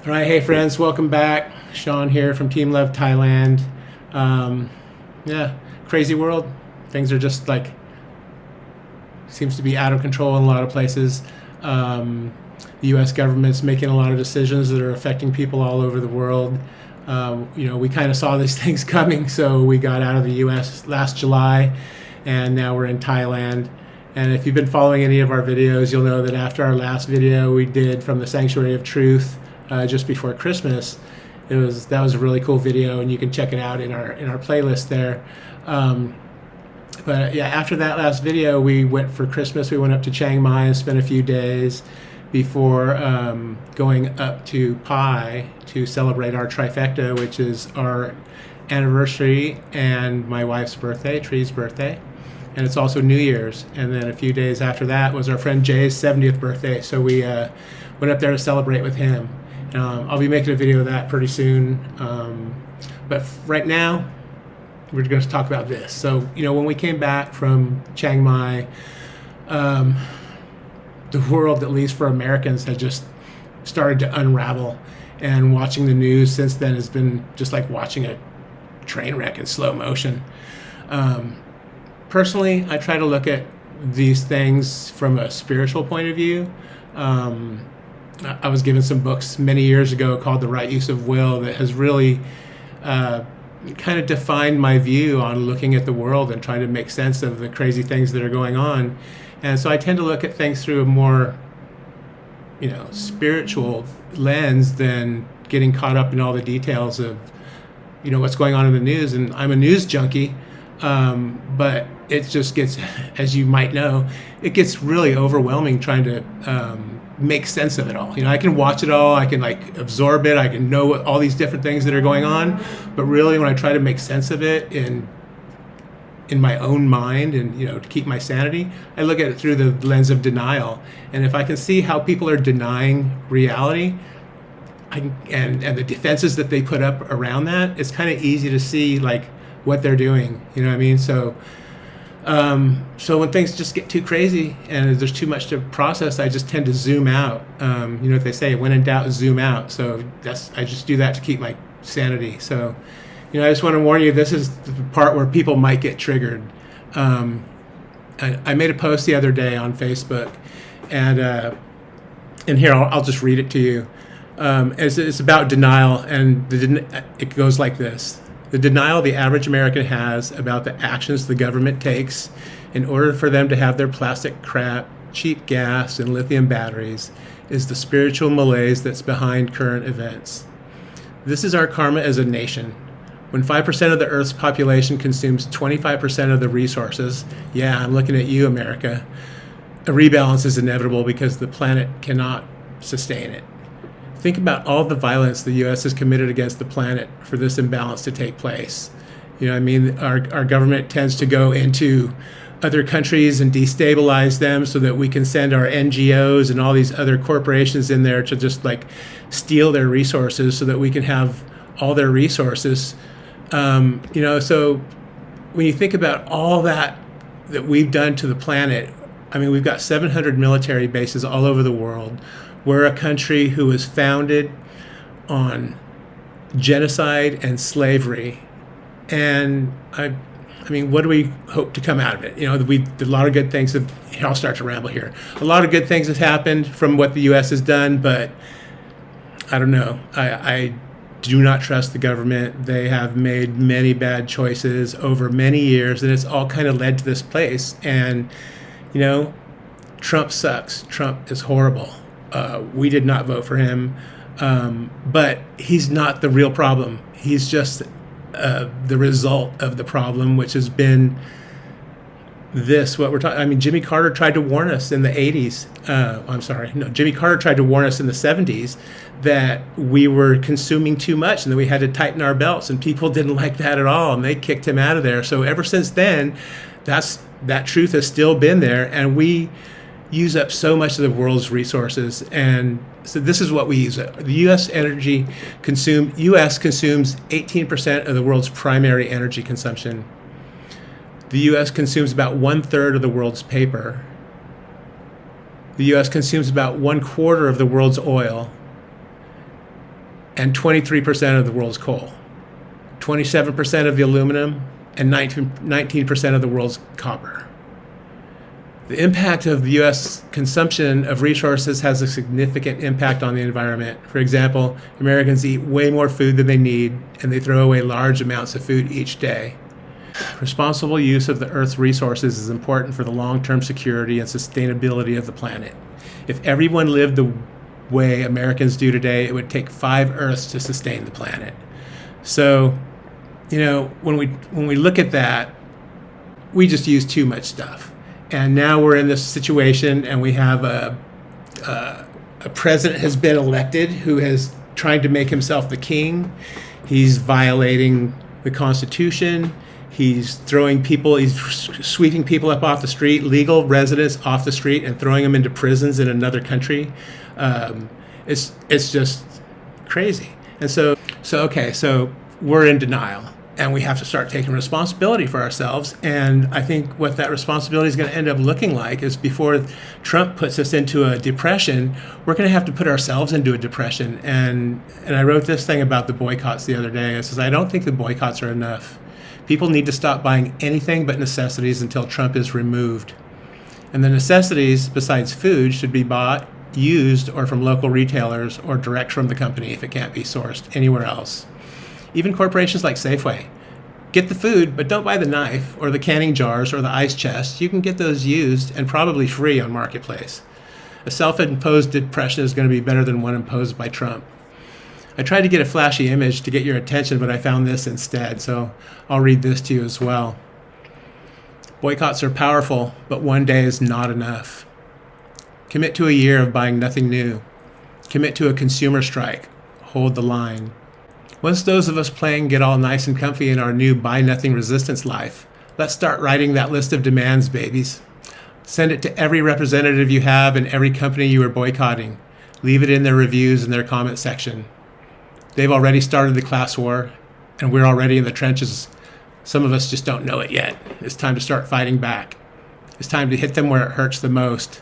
All right, hey friends, welcome back. Sean here from Team Love Thailand. Um, yeah, crazy world. Things are just like seems to be out of control in a lot of places. The U.S. government's making a lot of decisions that are affecting people all over the world. We kind of saw these things coming, so we got out of the U.S. last July, and now we're in Thailand. And if you've been following any of our videos, you'll know that after our last video we did from the Sanctuary of Truth just before Christmas, that was a really cool video, and you can check it out in our playlist there. But yeah, after that last video, we went for Christmas. We went up to Chiang Mai and spent a few days before going up to Pai to celebrate our trifecta, which is our anniversary and my wife's birthday, Tree's birthday. And it's also New Year's. And then a few days after that was our friend Jay's 70th birthday. So we went up there to celebrate with him. I'll be making a video of that pretty soon. But right now, we're going to talk about this. So, when we came back from Chiang Mai, the world, at least for Americans, had just started to unravel. And watching the news since then has been just like watching a train wreck in slow motion. Personally, I try to look at these things from a spiritual point of view. I was given some books many years ago called The Right Use of Will that has really kind of defined my view on looking at the world and trying to make sense of the crazy things that are going on. And so I tend to look at things through a more, spiritual lens than getting caught up in all the details of, what's going on in the news. And I'm a news junkie, but it just gets, as you might know, it gets really overwhelming trying to make sense of it all. I can watch it all, I can absorb it, I can know all these different things that are going on, but really when I try to make sense of it in my own mind and to keep my sanity, I look at it through the lens of denial. And if I can see how people are denying reality and the defenses that they put up around that, it's kind of easy to see what they're doing. You know what I mean? So when things just get too crazy and there's too much to process, I just tend to zoom out. You know what they say, when in doubt, zoom out. So I just do that to keep my sanity. So, I just want to warn you, this is the part where people might get triggered. I made a post the other day on Facebook, and here, I'll just read it to you. It's about denial, and it goes like this. The denial the average American has about the actions the government takes in order for them to have their plastic crap, cheap gas, and lithium batteries is the spiritual malaise that's behind current events. This is our karma as a nation. When 5% of the Earth's population consumes 25% of the resources, yeah, I'm looking at you, America, a rebalance is inevitable because the planet cannot sustain it. Think about all the violence the U.S. has committed against the planet for this imbalance to take place. Our government tends to go into other countries and destabilize them so that we can send our NGOs and all these other corporations in there to just steal their resources so that we can have all their resources. So when you think about all that we've done to the planet, we've got 700 military bases all over the world. We're a country who was founded on genocide and slavery. And what do we hope to come out of it? A lot of good things have, I'll start to ramble here. A lot of good things have happened from what the U.S. has done, but I don't know. I do not trust the government. They have made many bad choices over many years, and it's all kind of led to this place. And, Trump sucks. Trump is horrible. We did not vote for him, but he's not the real problem. He's just the result of the problem, which has been what we're talking. Jimmy Carter tried to warn us in the 80s. Jimmy Carter tried to warn us in the 70s that we were consuming too much and that we had to tighten our belts, and people didn't like that at all, and they kicked him out of there. So ever since then, that truth has still been there, and we use up so much of the world's resources. And so this is what we use. The U.S. consumes 18% of the world's primary energy consumption. The U.S. consumes about 1/3 of the world's paper. The U.S. consumes about 1/4 of the world's oil. and 23% of the world's coal, 27% of the aluminum, and 19% of the world's copper. The impact of the U.S. consumption of resources has a significant impact on the environment. For example, Americans eat way more food than they need, and they throw away large amounts of food each day. Responsible use of the Earth's resources is important for the long-term security and sustainability of the planet. If everyone lived the way Americans do today, it would take 5 Earths to sustain the planet. So, when we look at that, we just use too much stuff. And now we're in this situation, and we have a president has been elected who is trying to make himself the king. He's violating the Constitution. He's sweeping people up off the street, legal residents off the street, and throwing them into prisons in another country. It's just crazy. And so we're in denial. And we have to start taking responsibility for ourselves. And I think what that responsibility is going to end up looking like is, before Trump puts us into a depression, we're going to have to put ourselves into a depression. And I wrote this thing about the boycotts the other day. It says, I don't think the boycotts are enough. People need to stop buying anything but necessities until Trump is removed. And the necessities, besides food, should be bought, used, or from local retailers, or direct from the company if it can't be sourced anywhere else. Even corporations like Safeway. Get the food, but don't buy the knife or the canning jars or the ice chest. You can get those used and probably free on Marketplace. A self-imposed depression is going to be better than one imposed by Trump. I tried to get a flashy image to get your attention, but I found this instead, so I'll read this to you as well. Boycotts are powerful, but one day is not enough. Commit to a year of buying nothing new. Commit to a consumer strike. Hold the line. Once those of us playing get all nice and comfy in our new buy-nothing resistance life, let's start writing that list of demands, babies. Send it to every representative you have and every company you are boycotting. Leave it in their reviews and their comment section. They've already started the class war, and we're already in the trenches. Some of us just don't know it yet. It's time to start fighting back. It's time to hit them where it hurts the most.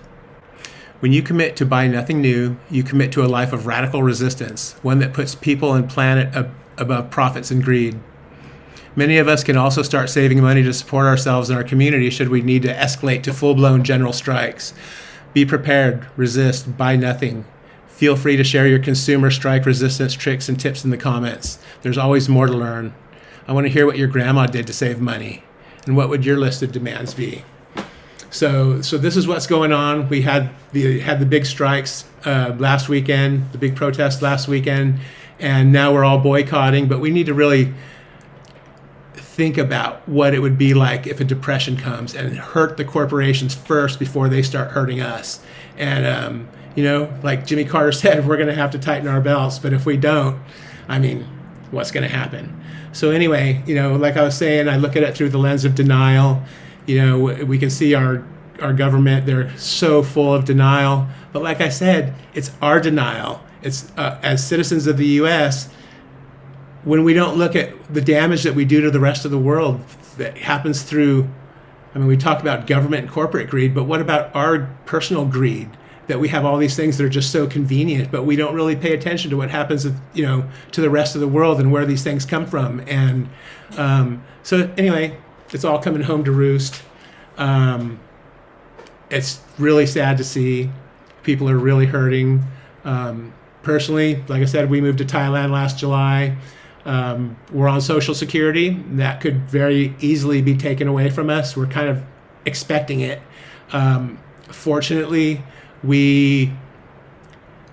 When you commit to buy nothing new, you commit to a life of radical resistance, one that puts people and planet above profits and greed. Many of us can also start saving money to support ourselves and our community should we need to escalate to full-blown general strikes. Be prepared, resist, buy nothing. Feel free to share your consumer strike resistance tricks and tips in the comments. There's always more to learn. I want to hear what your grandma did to save money, and what would your list of demands be? So this is what's going on. We had the big strikes last weekend, the big protests last weekend, and now we're all boycotting. But we need to really think about what it would be like if a depression comes and hurt the corporations first before they start hurting us. And like Jimmy Carter said, we're going to have to tighten our belts. But if we don't, what's going to happen? So anyway, like I was saying, I look at it through the lens of denial. We can see our government, they're so full of denial. But like I said, it's our denial. It's as citizens of the U.S., when we don't look at the damage that we do to the rest of the world that happens through, we talk about government and corporate greed, but what about our personal greed? That we have all these things that are just so convenient, but we don't really pay attention to what happens, to the rest of the world and where these things come from. And so anyway, it's all coming home to roost. It's really sad to see. People are really hurting. Personally, like I said, we moved to Thailand last July. We're on Social Security. That could very easily be taken away from us. We're kind of expecting it. Fortunately, we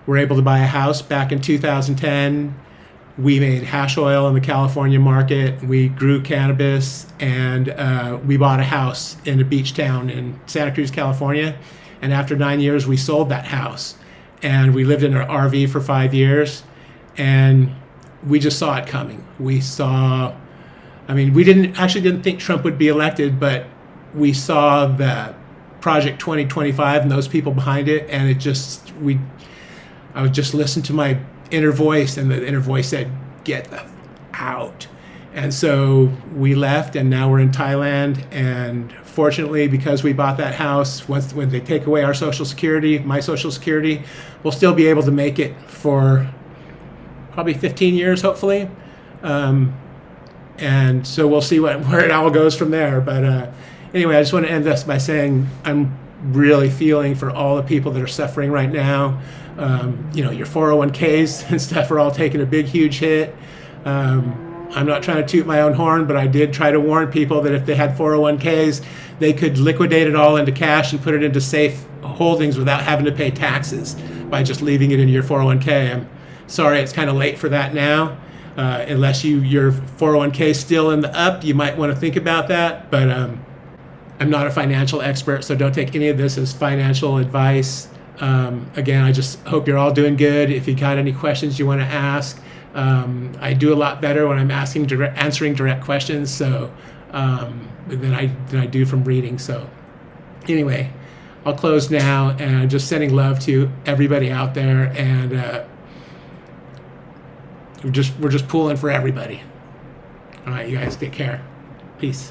were able to buy a house back in 2010. We made hash oil in the California market. We grew cannabis, and we bought a house in a beach town in Santa Cruz, California. And after 9 years, we sold that house. And we lived in an RV for 5 years, and we just saw it coming. We didn't think Trump would be elected, but we saw the Project 2025 and those people behind it, and I would just listen to my inner voice, and the inner voice said, get the out. And so we left, and now we're in Thailand. And fortunately, because we bought that house, when they take away our Social Security, my Social Security, we'll still be able to make it for probably 15 years, hopefully. And so we'll see where it all goes from there. But anyway, I just want to end this by saying I'm really feeling for all the people that are suffering right now. Your 401ks and stuff are all taking a big, huge hit. I'm not trying to toot my own horn, but I did try to warn people that if they had 401ks, they could liquidate it all into cash and put it into safe holdings without having to pay taxes by just leaving it in your 401k. I'm sorry it's kind of late for that now. Unless your 401k is still in the up, you might want to think about that. But I'm not a financial expert, so don't take any of this as financial advice. Again, I just hope you're all doing good. If you got any questions you want to ask, I do a lot better when I'm answering direct questions. So than I do from reading. So anyway, I'll close now, and just sending love to everybody out there, and we're just pulling for everybody. All right, you guys take care. Peace.